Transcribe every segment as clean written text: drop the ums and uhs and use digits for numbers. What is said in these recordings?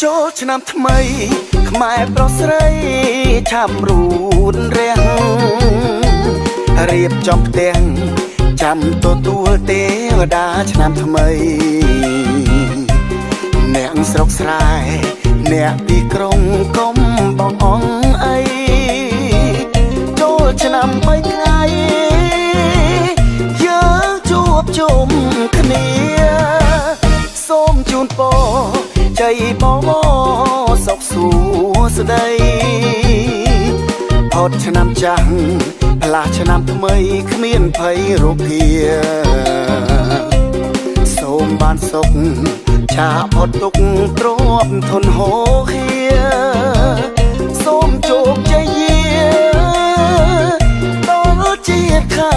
ចូលឆ្នាំថ្មីខ្មែរប្រុសស្រីឆាប់រូនរាំងរៀបចំផ្ទាំងចាំទទួលទេវតាឆ្នាំថ្មីអ្នកស្រុកស្រែអ្នកពីក្រុងកុំបងអងអីចូលឆ្នាំ3ថ្ងៃយើងជួបជុំគ្នាសូមជូនពរជ័យបងសុខសួស្តីផុតឆ្នាំចាស់ផ្លាស់ឆ្នាំថ្មីគ្មានភ័យរគាសូមបានសុខឆាផុតទុក្ខទ្រពធនហូរហៀសូមជោគជ័យដល់ជាតិខែ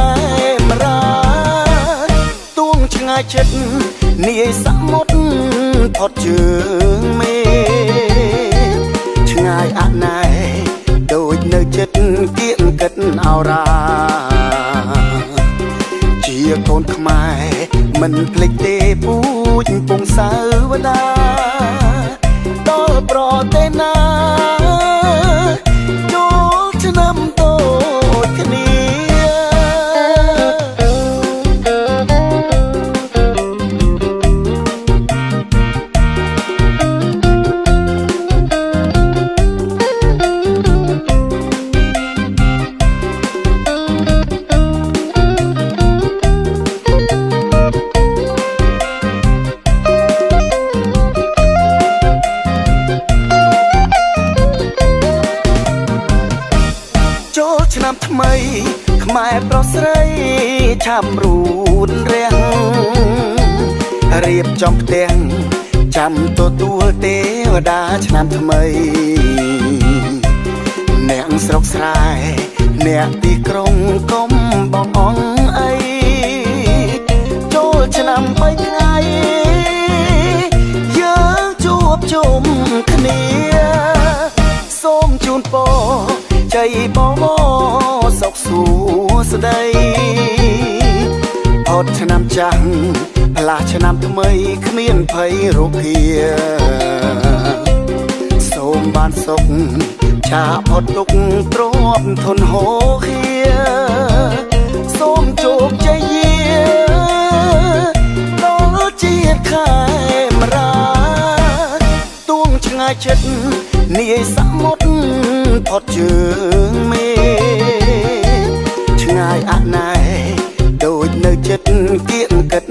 មរាទួងឆ្ងាយចិត្តនាយសមុទ្រផុតជើងមេឆ្ងាយអណែដូចនៅចិត្តគៀងកិតអោរាជាកូនខ្មែរមិនភ្លេចទេពូជពងសាវតាដល់ប្រទេសណាចូលឆ្នាំតូចគ្នាឆ្នាំថ្មីខ្មែរប្រុសស្រីឆាប់រូនរាំងរៀបចំផ្ទាំងចាំទទួលទេវតាឆ្នាំថ្មីអ្នកស្រុកស្រែអ្នកពីក្រុងកុំបងអងអីចូលឆ្នាំ3ថ្ងៃយើងជួបជុំគ្នាសូមជូនពរជ័យបងសុខសួស្តីផុតឆ្នាំចាស់ផ្លាស់ឆ្នាំថ្មីគ្មានភ័យរគាសូមបានសុខឆាផុតទុក្ខទ្រពធនហូរហៀសូមជោគជ័យដល់ជាតិខែមរាទួងឆ្ងាយចិត្តនាយសមុទ្រផុតជើងមេឆ្ងាយអណែដូចនៅចិត្តគៀងកិត